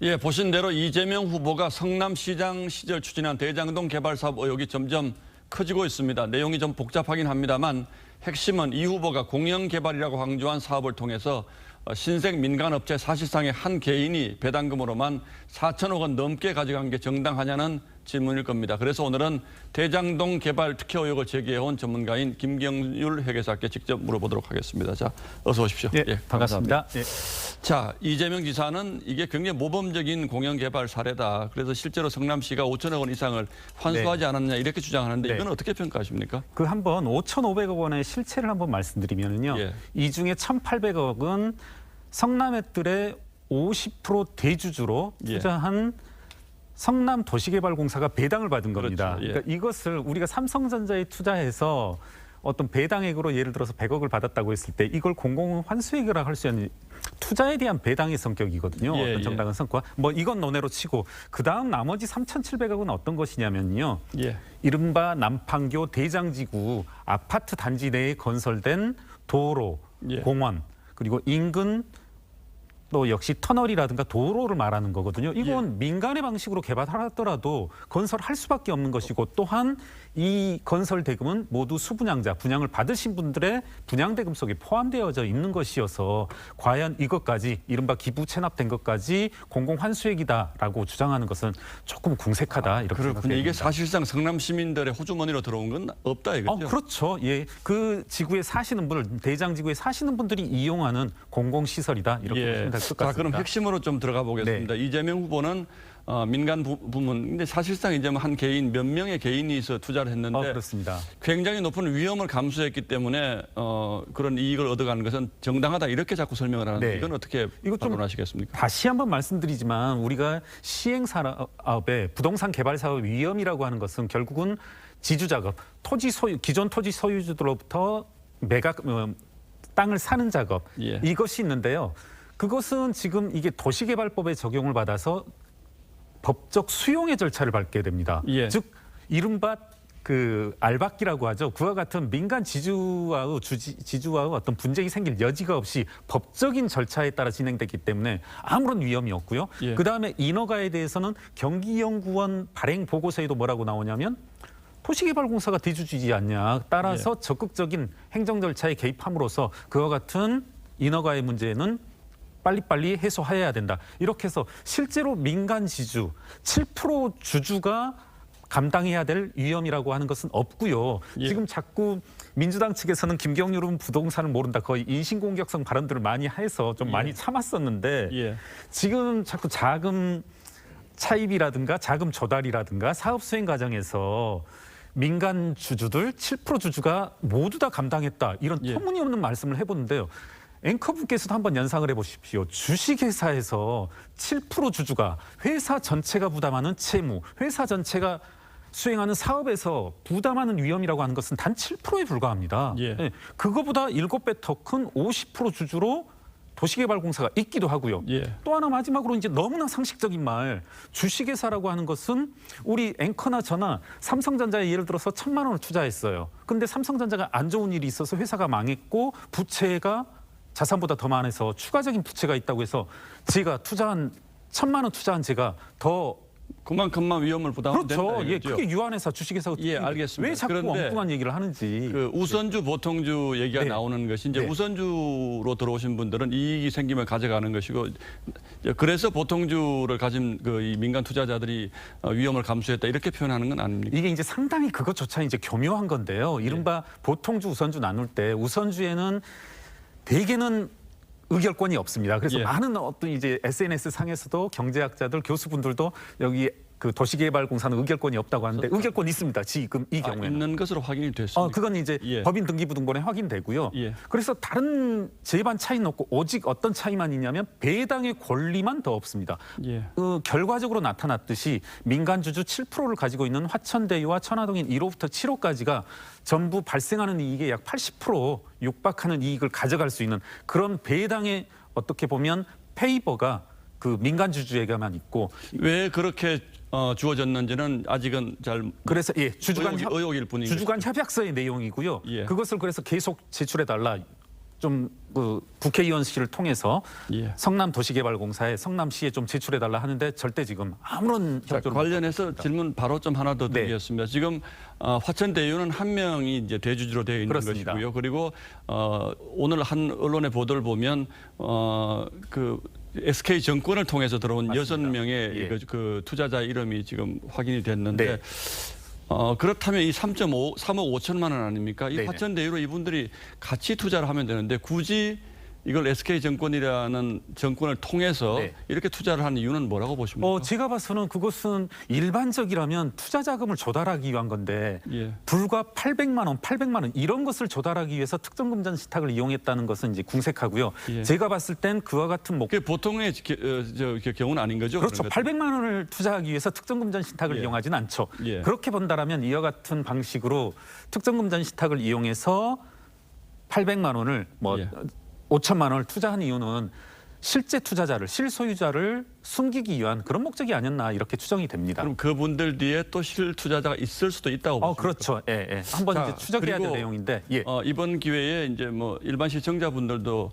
예, 보신 대로 이재명 후보가 성남시장 시절 추진한 대장동 개발 사업 의혹이 점점 커지고 있습니다. 내용이 좀 복잡하긴 합니다만 핵심은 이 후보가 공영개발이라고 강조한 사업을 통해서 신생 민간업체 사실상의 한 개인이 배당금으로만 4천억 원 넘게 가져간 게 정당하냐는 질문일 겁니다. 그래서 오늘은 대장동 개발 특혜 의혹을 제기해온 전문가인 김경률 회계사께 직접 물어보도록 하겠습니다. 자, 어서 오십시오. 예, 반갑습니다. 예. 자, 이재명 지사는 이게 굉장히 모범적인 공영개발 사례다. 그래서 실제로 성남시가 5천억 원 이상을 환수하지 않았냐 이렇게 주장하는데 이건 어떻게 평가하십니까? 그 한번 5,500억 원의 실체를 한번 말씀드리면요. 이 중에 1,800억은 성남액들의 50% 대주주로 투자한 성남도시개발공사가 배당을 받은 겁니다. 그렇죠. 그러니까 이것을 우리가 삼성전자에 투자해서 어떤 배당액으로 예를 들어서 100억을 받았다고 했을 때 이걸 공공환수액이라 할 수 있는 투자에 대한 배당의 성격이거든요. 어떤 정당한 성과. 뭐 이건 논외로 치고 그다음 나머지 3,700억은 어떤 것이냐면요. 이른바 남판교 대장지구 아파트 단지 내에 건설된 도로, 공원 그리고 인근 또 역시 터널이라든가 도로를 말하는 거거든요. 이건 민간의 방식으로 개발하더라도 건설할 수밖에 없는 것이고 또한 이 건설 대금은 모두 수분양자, 분양을 받으신 분들의 분양 대금 속에 포함되어져 있는 것이어서 과연 이것까지 이른바 기부 체납된 것까지 공공환수액이다라고 주장하는 것은 조금 궁색하다 이렇게 생각합니다. 이게 사실상 성남 시민들의 호주머니로 들어온 건 없다 이거죠? 그렇죠. 예, 그 지구에 사시는 분들, 대장지구에 사시는 분들이 이용하는 공공시설이다 이렇게 보시면 될 것 같습니다. 자, 그럼 핵심으로 좀 들어가 보겠습니다. 이재명 후보는 민간 부문, 근데 사실상 이제 한 개인, 몇 명의 개인이서 투자를 했는데 그렇습니다. 굉장히 높은 위험을 감수했기 때문에 그런 이익을 얻어가는 것은 정당하다 이렇게 자꾸 설명을 하는데 이건 어떻게 반론하시겠습니까? 다시 한번 말씀드리지만 우리가 시행사업의 부동산 개발 사업 위험이라고 하는 것은 결국은 지주작업, 기존 토지 소유주들로부터 땅을 사는 작업 이것이 있는데요. 그것은 지금 이게 도시개발법에 적용을 받아서 법적 수용의 절차를 밟게 됩니다. 즉 이른바 그 알박기라고 하죠. 그와 같은 민간 지주와의 어떤 분쟁이 생길 여지가 없이 법적인 절차에 따라 진행됐기 때문에 아무런 위험이 없고요. 그다음에 인허가에 대해서는 경기연구원 발행 보고서에도 뭐라고 나오냐면 도시개발공사가 대주주이지 않냐. 따라서 적극적인 행정 절차에 개입함으로써 그와 같은 인허가의 문제는 빨리빨리 해소해야 된다. 이렇게 해서 실제로 민간 지주 7% 주주가 감당해야 될 위험이라고 하는 것은 없고요. 지금 자꾸 민주당 측에서는 김경률은 부동산을 모른다. 거의 인신공격성 발언들을 많이 해서 좀 많이 참았었는데 지금 자꾸 자금 차입이라든가 자금 조달이라든가 사업 수행 과정에서 민간 주주들 7% 주주가 모두 다 감당했다. 이런 터무니없는 말씀을 해보는데요. 앵커분께서도 한번 연상을 해보십시오. 주식회사에서 7% 주주가 회사 전체가 부담하는 채무, 회사 전체가 수행하는 사업에서 부담하는 위험이라고 하는 것은 단 7%에 불과합니다. 그거보다 7배 더 큰 50% 주주로 도시개발공사가 있기도 하고요. 또 하나 마지막으로 이제 너무나 상식적인 말, 주식회사라고 하는 것은 우리 앵커나 저나 삼성전자에 예를 들어서 1,000만 원을 투자했어요. 근데 삼성전자가 안 좋은 일이 있어서 회사가 망했고 부채가 자산보다 더 많아서 추가적인 부채가 있다고 해서 제가 1,000만 원 투자한 제가 더 그만큼만 위험을 부담하면 된다. 그렇죠. 그게 유한회사, 주식회사가 알겠습니다. 왜 자꾸 엉뚱한 얘기를 하는지. 그 우선주, 보통주 얘기가 나오는 것이 이제 우선주로 들어오신 분들은 이익이 생기면 가져가는 것이고 그래서 보통주를 가진 이 민간 투자자들이 위험을 감수했다 이렇게 표현하는 건 아닙니까? 이게 이제 상당히 그것조차 이제 교묘한 건데요. 이른바 보통주, 우선주 나눌 때 우선주에는 대개는 의결권이 없습니다. 그래서 많은 어떤 이제 SNS 상에서도 경제학자들, 교수분들도 여기 그 도시개발공사는 의결권이 없다고 하는데 의결권이 있습니다. 지금 이 경우에는. 있는 것으로 확인이 됐습니다. 그건 이제 법인 등기부등본에 확인되고요. 그래서 다른 제반 차이는 없고 오직 어떤 차이만 있냐면 배당의 권리만 더 없습니다. 결과적으로 나타났듯이 민간 주주 7%를 가지고 있는 화천대유와 천화동인 1호부터 7호까지가 전부 발생하는 이익의 약 80% 육박하는 이익을 가져갈 수 있는 그런 배당의 어떻게 보면 페이버가 그 민간 주주에게만 있고 왜 그렇게 주어졌는지는 아직은 잘 그래서 주주간 의혹일 뿐이고 주주간 협약서의 내용이고요. 그것을 그래서 계속 제출해 달라. 좀 그 국회의원실을 통해서 예. 성남도시개발공사에 성남시에 좀 제출해달라 하는데 절대 지금 아무런 자, 협조를 관련해서 질문 바로 좀 하나 더 네. 드리겠습니다. 지금 화천대유는 한 명이 이제 대주주로 되어 있는 그렇습니다. 것이고요. 그리고 오늘 한 언론의 보도를 보면 그 SK 정권을 통해서 들어온 맞습니다. 6명의 예. 그 투자자 이름이 지금 확인이 됐는데 네. 그렇다면 이 3억 5천만 원 아닙니까? 이 네네. 화천대유로 이분들이 같이 투자를 하면 되는데 굳이 이걸 SK정권이라는 정권을 통해서 네. 이렇게 투자를 하는 이유는 뭐라고 보십니까? 제가 봐서는 그것은 일반적이라면 투자 자금을 조달하기 위한 건데 예. 불과 800만 원, 800만 원 이런 것을 조달하기 위해서 특정금전 신탁을 이용했다는 것은 이제 궁색하고요. 예. 제가 봤을 땐 그와 같은 그게 보통의 경우는 아닌 거죠? 그렇죠. 그런 것들은? 800만 원을 투자하기 위해서 특정금전 신탁을 예. 이용하지는 않죠. 예. 그렇게 본다라면 이와 같은 방식으로 특정금전 신탁을 이용해서 800만 원을 뭐 예. 5천만 원을 투자한 이유는 실제 투자자를 실소유자를 숨기기 위한 그런 목적이 아니었나 이렇게 추정이 됩니다. 그럼 그분들 뒤에 또 실투자자가 있을 수도 있다고 보십니까? 그렇죠. 예, 예. 한번 자, 이제 추적해야 될 그리고 내용인데. 예. 이번 기회에 이제 뭐 일반 시청자분들도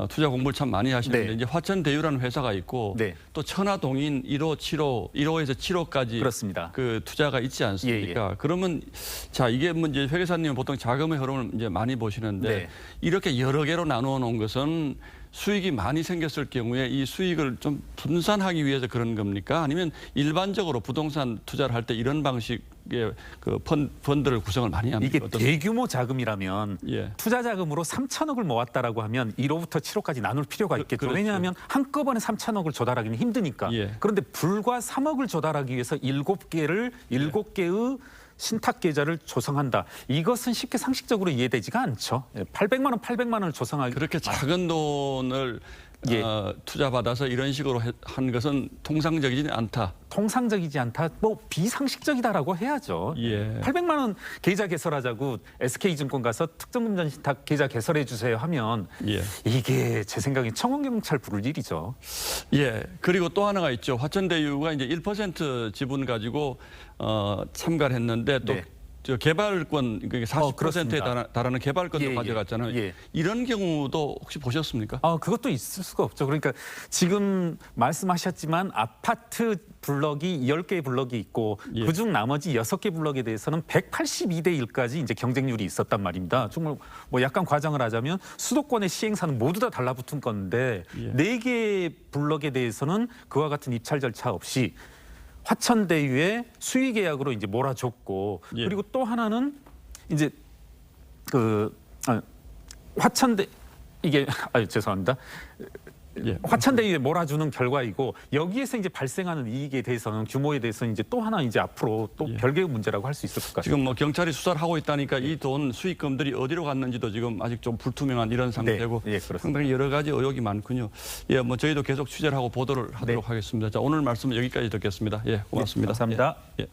투자 공부를 참 많이 하시는데 네. 이제 화천대유라는 회사가 있고 네. 또 천화동인 1호, 7호, 1호에서 7호까지 그렇습니다. 그 투자가 있지 않습니까? 그러면 자 이게 뭐 이제 회계사님은 보통 자금의 흐름을 이제 많이 보시는데 네. 이렇게 여러 개로 나누어 놓은 것은 수익이 많이 생겼을 경우에 이 수익을 좀 분산하기 위해서 그런 겁니까? 아니면 일반적으로 부동산 투자를 할 때 이런 방식의 그 펀드를 구성을 많이 합니까? 이게 대규모 자금이라면 예. 투자 자금으로 3천억을 모았다라고 하면 1호부터 7호까지 나눌 필요가 있겠죠. 그렇죠. 왜냐하면 한꺼번에 3천억을 조달하기는 힘드니까. 예. 그런데 불과 3억을 조달하기 위해서 7개의 신탁 계좌를 조성한다. 이것은 쉽게 상식적으로 이해되지가 않죠. 800만 원, 800만 원을 조성하기 그렇게 작은 돈을 예. 투자받아서 이런 식으로 한 것은 통상적이지 않다. 통상적이지 않다. 뭐 비상식적이다라고 해야죠. 예. 800만 원 계좌 개설하자고 SK증권 가서 특정금전 신탁 계좌 개설해 주세요 하면 예. 이게 제 생각에 청원경찰 부를 일이죠. 예. 그리고 또 하나가 있죠. 화천대유가 이제 1% 지분 가지고 참가를 했는데 또 네. 저 개발권 그게 40%에 그렇습니다. 달하는 개발권도 예, 예. 가져갔잖아요. 예. 이런 경우도 혹시 보셨습니까? 그것도 있을 수가 없죠. 그러니까 지금 말씀하셨지만 아파트 블럭이 10개의 블럭이 있고 예. 그중 나머지 6개 블럭에 대해서는 182대 1까지 이제 경쟁률이 있었단 말입니다. 정말 뭐 약간 과장을 하자면 수도권의 시행사는 모두 다 달라붙은 건데 예. 4개의 블럭에 대해서는 그와 같은 입찰 절차 없이 화천대유의 수의 계약으로 이제 몰아줬고 예. 그리고 또 하나는 이제 화천대 이게 죄송합니다. 예. 화천대유에 몰아주는 결과이고 여기에서 이제 발생하는 이익에 대해서는 규모에 대해서는 이제 또 하나 이제 앞으로 또 예. 별개의 문제라고 할 수 있을 것 같습니다. 지금 뭐 경찰이 수사를 하고 있다니까 이 돈 수익금들이 어디로 갔는지도 지금 아직 좀 불투명한 이런 상태고 예, 그렇습니다. 상당히 여러 가지 의혹이 많군요. 예, 뭐 저희도 계속 취재를 하고 보도를 하도록 하겠습니다. 자, 오늘 말씀 여기까지 듣겠습니다. 예, 고맙습니다. 감사합니다. 예. 예.